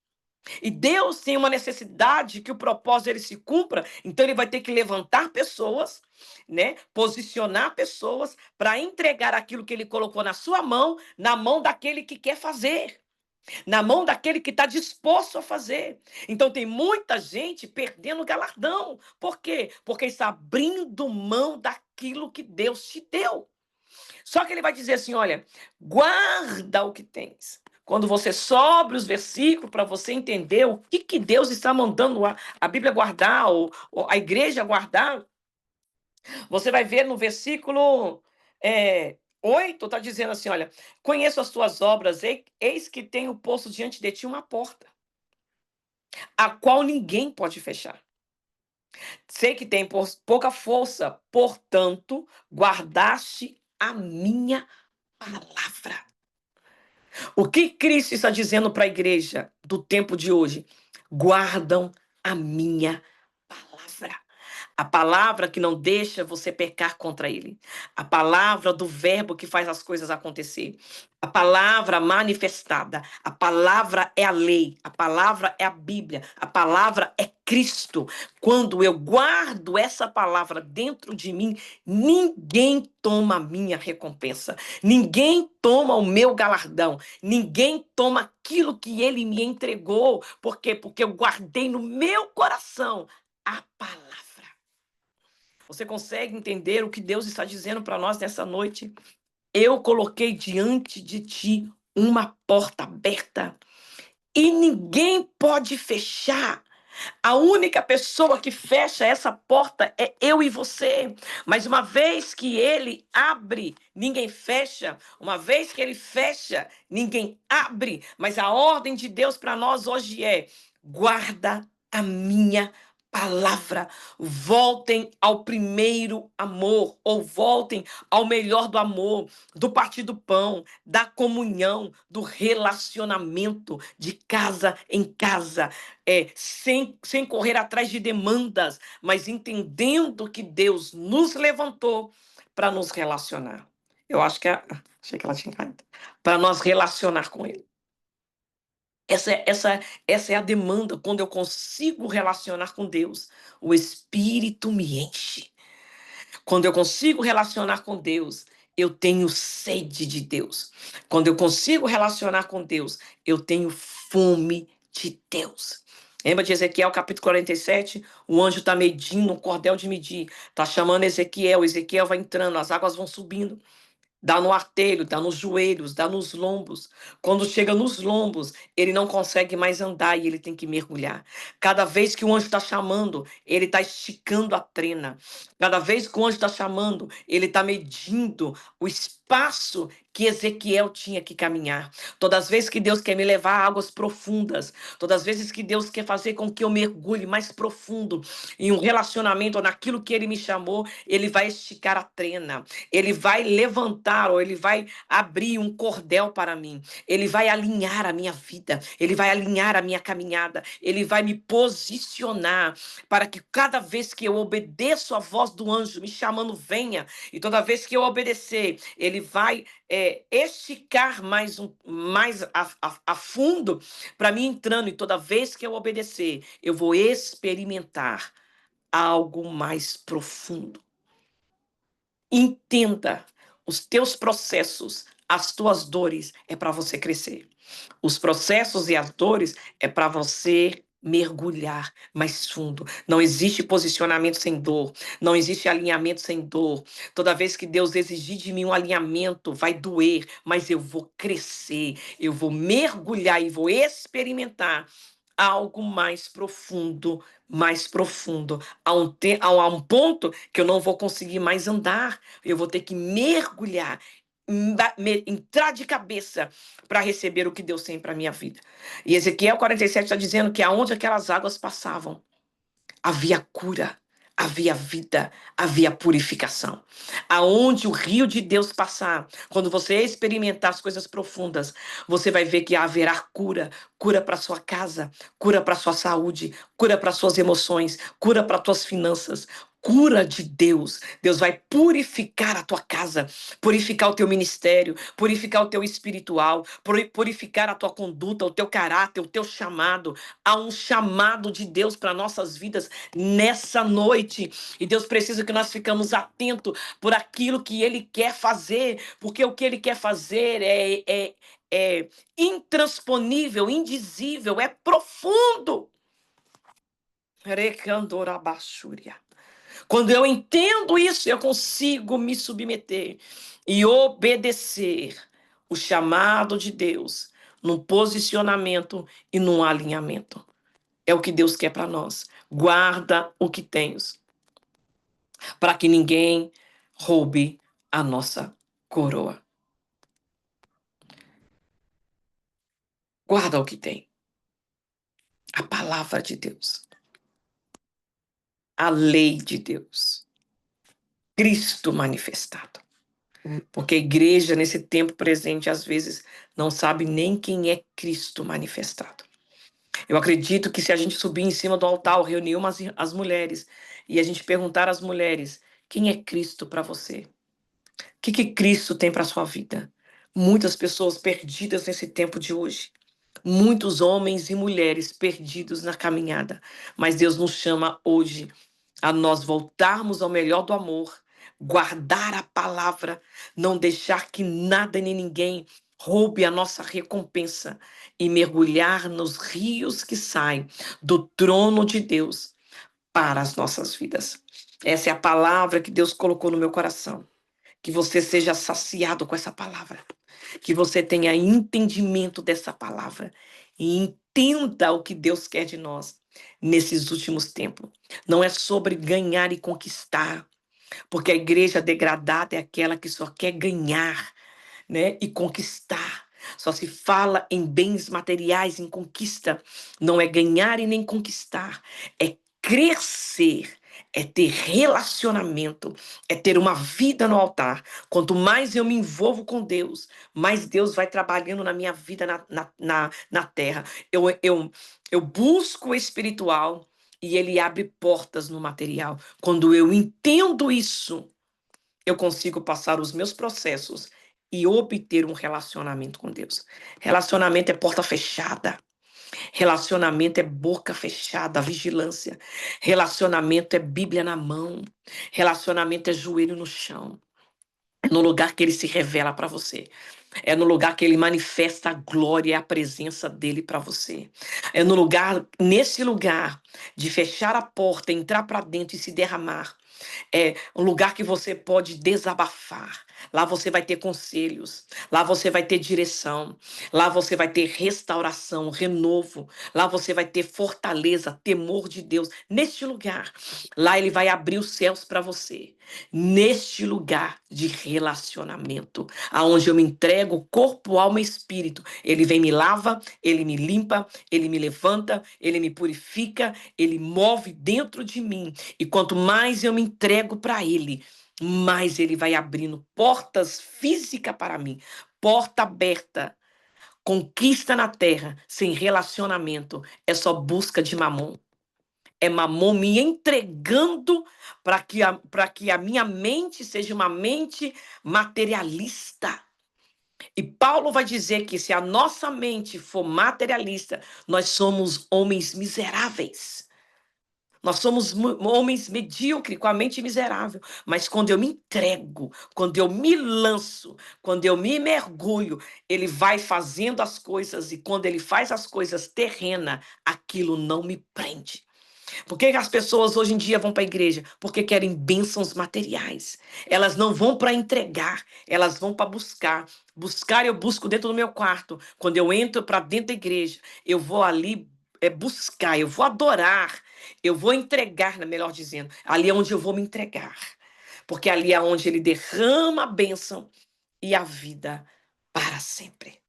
E Deus tem uma necessidade que o propósito dele se cumpra, então ele vai ter que levantar pessoas, né? Posicionar pessoas para entregar aquilo que ele colocou na sua mão, na mão daquele que quer fazer, na mão daquele que está disposto a fazer. Então tem muita gente perdendo galardão. Por quê? Porque está abrindo mão daquilo que Deus te deu. Só que ele vai dizer assim, olha, guarda o que tens. Quando você sobe os versículos para você entender o que Deus está mandando a Bíblia guardar, ou a igreja guardar, você vai ver no versículo 8, está dizendo assim, olha, conheço as tuas obras, eis que tenho posto diante de ti uma porta. a qual ninguém pode fechar. Sei que tem pouca força, portanto, guardaste a minha palavra. O que Cristo está dizendo para a igreja do tempo de hoje? Guardam a minha palavra. A palavra que não deixa você pecar contra ele. A palavra do verbo que faz as coisas acontecer. A palavra manifestada. A palavra é a lei. A palavra é a Bíblia. A palavra é Cristo. Quando eu guardo essa palavra dentro de mim, ninguém toma a minha recompensa. Ninguém toma o meu galardão. Ninguém toma aquilo que ele me entregou. Por quê? Porque eu guardei no meu coração a palavra. Você consegue entender o que Deus está dizendo para nós nessa noite? Eu coloquei diante de ti uma porta aberta e ninguém pode fechar. A única pessoa que fecha essa porta é eu e você. Mas uma vez que ele abre, ninguém fecha. Uma vez que ele fecha, ninguém abre. Mas a ordem de Deus para nós hoje é: guarda a minha palavra. Voltem ao primeiro amor, ou voltem ao melhor do amor, do partir do pão, da comunhão, do relacionamento, de casa em casa, sem correr atrás de demandas, mas entendendo que Deus nos levantou para nos relacionar. Eu acho que achei que ela tinha caído. Para nós relacionar com Ele. Essa é a demanda. Quando eu consigo relacionar com Deus, o Espírito me enche. Quando eu consigo relacionar com Deus, eu tenho sede de Deus. Quando eu consigo relacionar com Deus, eu tenho fome de Deus. Lembra de Ezequiel capítulo 47? O anjo está medindo, um cordel de medir. Está chamando Ezequiel. Ezequiel vai entrando, as águas vão subindo. Dá no artelho, dá nos joelhos, dá nos lombos. Quando chega nos lombos, ele não consegue mais andar e ele tem que mergulhar. Cada vez que o anjo está chamando, ele está esticando a trena. Cada vez que o anjo está chamando, ele está medindo o espaço que Ezequiel tinha que caminhar. Todas as vezes que Deus quer me levar a águas profundas, todas as vezes que Deus quer fazer com que eu mergulhe mais profundo em um relacionamento ou naquilo que ele me chamou, ele vai esticar a trena. Ele vai levantar ou ele vai abrir um cordel para mim. Ele vai alinhar a minha vida. Ele vai alinhar a minha caminhada. Ele vai me posicionar para que cada vez que eu obedeço a voz do anjo me chamando, venha. E toda vez que eu obedecer, ele vai esticar mais a fundo para mim entrando. E toda vez que eu obedecer, eu vou experimentar algo mais profundo. Entenda, os teus processos, as tuas dores é para você crescer. Os processos e as dores é para você mergulhar mais fundo. Não existe posicionamento sem dor, não existe alinhamento sem dor. Toda vez que Deus exigir de mim um alinhamento, vai doer, mas eu vou crescer, eu vou mergulhar e vou experimentar algo mais profundo, mais profundo, a um ponto que eu não vou conseguir mais andar, eu vou ter que mergulhar, entrar de cabeça para receber o que Deus tem para minha vida. E Ezequiel 47 está dizendo que aonde aquelas águas passavam, havia cura, havia vida, havia purificação. Aonde o rio de Deus passar, quando você experimentar as coisas profundas, você vai ver que haverá cura, cura para sua casa, cura para sua saúde, cura para suas emoções, cura para tuas finanças. Cura de Deus. Deus vai purificar a tua casa, purificar o teu ministério, purificar o teu espiritual, purificar a tua conduta, o teu caráter, o teu chamado. Há um chamado de Deus para nossas vidas nessa noite. E Deus precisa que nós ficamos atentos por aquilo que Ele quer fazer, porque o que Ele quer fazer é intransponível, indizível, é profundo. Recandorabachúria. Quando eu entendo isso, eu consigo me submeter e obedecer o chamado de Deus num posicionamento e num alinhamento. É o que Deus quer para nós. Guarda o que tens, para que ninguém roube a nossa coroa. Guarda o que tem. A palavra de Deus, a lei de Deus, Cristo manifestado. Porque a igreja, nesse tempo presente, às vezes não sabe nem quem é Cristo manifestado. Eu acredito que se a gente subir em cima do altar, reunir as mulheres e a gente perguntar às mulheres: quem é Cristo para você? O que Cristo tem para sua vida? Muitas pessoas perdidas nesse tempo de hoje. Muitos homens e mulheres perdidos na caminhada. Mas Deus nos chama hoje a nós voltarmos ao melhor do amor, guardar a palavra, não deixar que nada nem ninguém roube a nossa recompensa e mergulhar nos rios que saem do trono de Deus para as nossas vidas. Essa é a palavra que Deus colocou no meu coração. Que você seja saciado com essa palavra. Que você tenha entendimento dessa palavra. E entenda o que Deus quer de nós nesses últimos tempos. Não é sobre ganhar e conquistar. Porque a igreja degradada é aquela que só quer ganhar, né, e conquistar. Só se fala em bens materiais, em conquista. Não é ganhar e nem conquistar. É crescer. É ter relacionamento. É ter uma vida no altar. Quanto mais eu me envolvo com Deus, mais Deus vai trabalhando na minha vida na terra. Eu busco o espiritual e ele abre portas no material. Quando eu entendo isso, eu consigo passar os meus processos e obter um relacionamento com Deus. Relacionamento é porta fechada. Relacionamento é boca fechada, vigilância. Relacionamento é Bíblia na mão. Relacionamento é joelho no chão. É no lugar que ele se revela para você. É no lugar que ele manifesta a glória e a presença dele para você. É no lugar, nesse lugar, de fechar a porta, entrar para dentro e se derramar. É um lugar que você pode desabafar. Lá você vai ter conselhos. Lá você vai ter direção. Lá você vai ter restauração, renovo. Lá você vai ter fortaleza, temor de Deus. Neste lugar, lá ele vai abrir os céus para você. Neste lugar de relacionamento, aonde eu me entrego corpo, alma e espírito. Ele vem me lava, ele me limpa, ele me levanta, ele me purifica, ele move dentro de mim. E quanto mais eu me entrego para ele, mais ele vai abrindo portas físicas para mim. Porta aberta. Conquista na terra sem relacionamento é só busca de mamon. É mamon me entregando para que a minha mente seja uma mente materialista. E Paulo vai dizer que se a nossa mente for materialista, nós somos homens miseráveis. Nós somos homens medíocres, com a mente miserável. Mas quando eu me entrego, quando eu me lanço, quando eu me mergulho, ele vai fazendo as coisas. E quando ele faz as coisas terrena, aquilo não me prende. Por que as pessoas hoje em dia vão para a igreja? Porque querem bênçãos materiais. Elas não vão para entregar, elas vão para buscar. Buscar eu busco dentro do meu quarto. Quando eu entro para dentro da igreja, eu vou ali buscar, eu vou adorar, eu vou entregar, melhor dizendo. Ali é onde eu vou me entregar. Porque ali é onde ele derrama a bênção e a vida para sempre.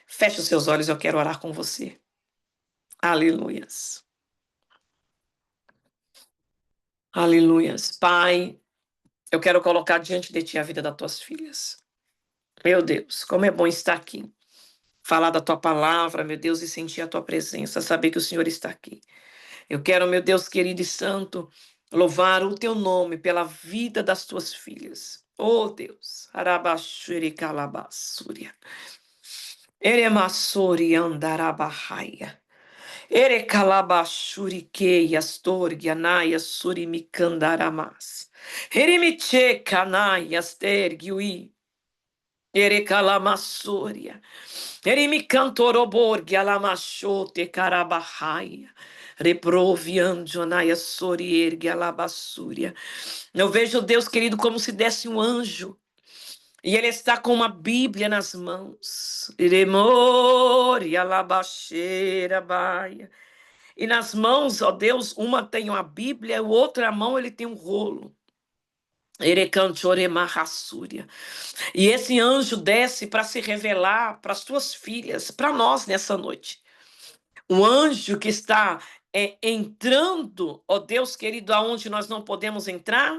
Feche os seus olhos, eu quero orar com você. Aleluias. Aleluias. Pai, eu quero colocar diante de ti a vida das tuas filhas. Meu Deus, como é bom estar aqui. Falar da tua palavra, meu Deus, e sentir a tua presença, saber que o Senhor está aqui. Eu quero, meu Deus querido e santo, louvar o teu nome pela vida das tuas filhas. Oh Deus, Arabaxuri Calabassúria. Eremassori Andarabahaya. Ere calabashurike astorgi anaya surimikandaramas. Erimiche kanaya stergiui. Ere calamassoria. Erimikantoroborgi alamachote carabahaya. Reprovianjonaya soriergi alabassúria. Eu vejo Deus querido como se desse um anjo. E ele está com uma Bíblia nas mãos. Iremori alabaxeira baia. E nas mãos, ó Deus, uma tem uma Bíblia, o outra mão ele tem um rolo. Erecanchoremarrassúria. E esse anjo desce para se revelar para as tuas filhas, para nós nessa noite. Um anjo que está entrando, ó Deus querido, aonde nós não podemos entrar,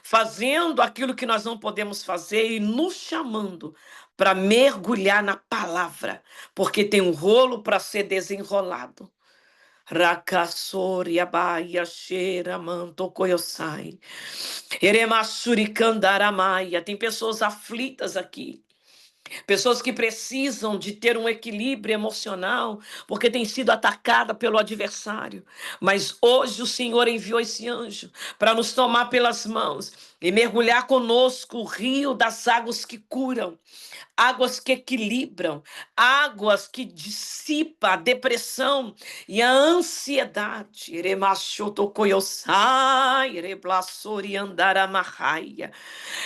fazendo aquilo que nós não podemos fazer e nos chamando para mergulhar na palavra, porque tem um rolo para ser desenrolado. Rakassori abaia cheira manto koyosai. Eremassuri kandaramaia. Tem pessoas aflitas aqui. Pessoas que precisam de ter um equilíbrio emocional, porque tem sido atacada pelo adversário. Mas hoje o Senhor enviou esse anjo para nos tomar pelas mãos e mergulhar conosco o rio das águas que curam, águas que equilibram, águas que dissipam a depressão e a ansiedade. Eremachotokoyosai, ereblassoriandaramahaya.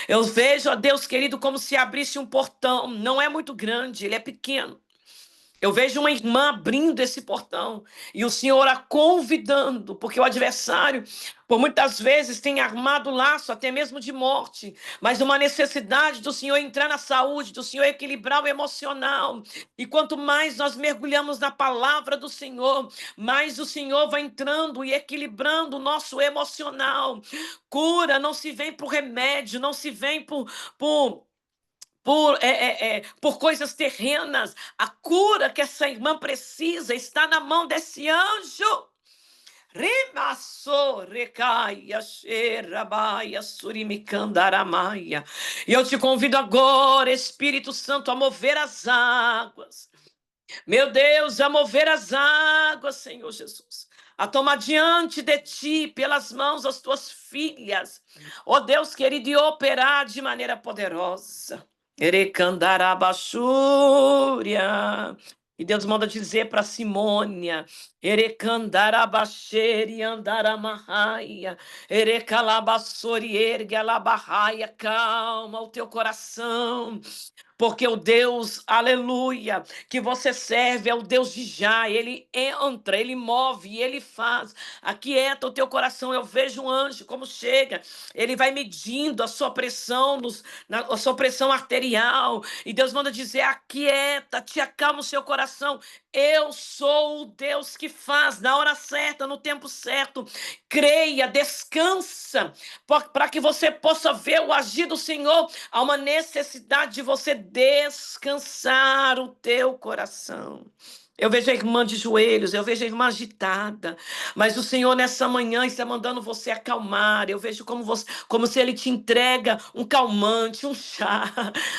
Eu vejo, ó Deus querido, como se abrisse um portão. Não é muito grande, ele é pequeno. Eu vejo uma irmã abrindo esse portão e o Senhor a convidando, porque o adversário, por muitas vezes, tem armado laço até mesmo de morte, mas uma necessidade do Senhor entrar na saúde, do Senhor equilibrar o emocional. E quanto mais nós mergulhamos na palavra do Senhor, mais o Senhor vai entrando e equilibrando o nosso emocional. Cura não se vem por remédio, não se vem por coisas terrenas. A cura que essa irmã precisa está na mão desse anjo. Rimasso, recaia, xerabaia, surimicandaramaia. E eu te convido agora, Espírito Santo, a mover as águas. Meu Deus, a mover as águas, Senhor Jesus. A tomar diante de ti, pelas mãos, as tuas filhas. Ó Deus querido, e operar de maneira poderosa. Erecandarabachúria. E Deus manda dizer para Simônia, Erecandarabaxeri andaramahaya, Erecalabassori ergue alabarraia, calma o teu coração. Porque o Deus, aleluia, que você serve é o Deus de já. Ele entra, ele move, ele faz. Aquieta o teu coração. Eu vejo um anjo como chega. Ele vai medindo a sua pressão, a sua pressão arterial. E Deus manda dizer: aquieta, te acalma o seu coração. Eu sou o Deus que faz na hora certa, no tempo certo. Creia, descansa, para que você possa ver o agir do Senhor. Há uma necessidade de você descansar o teu coração. Eu vejo a irmã de joelhos, eu vejo a irmã agitada, mas o Senhor nessa manhã está mandando você acalmar. Eu vejo como se Ele te entrega um calmante, um chá,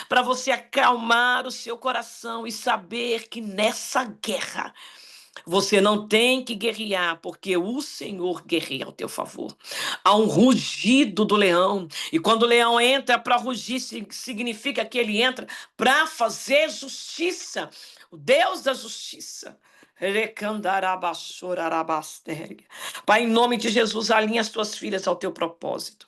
para você acalmar o seu coração e saber que nessa guerra você não tem que guerrear, porque o Senhor guerreia ao teu favor. Há um rugido do leão, e quando o leão entra para rugir, significa que ele entra para fazer justiça. O Deus da justiça. Pai, em nome de Jesus, alinha as tuas filhas ao teu propósito.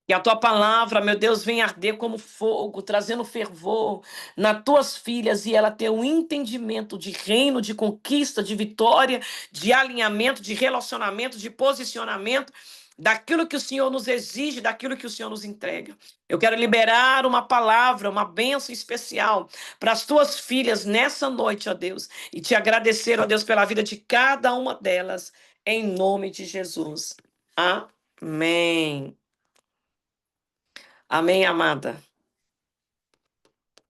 Que a tua palavra, meu Deus, venha arder como fogo, trazendo fervor nas tuas filhas e ela ter um entendimento de reino, de conquista, de vitória, de alinhamento, de relacionamento, de posicionamento, daquilo que o Senhor nos exige, daquilo que o Senhor nos entrega. Eu quero liberar uma palavra, uma bênção especial para as tuas filhas nessa noite, ó Deus, e te agradecer, ó Deus, pela vida de cada uma delas, em nome de Jesus. Amém. Amém, amada.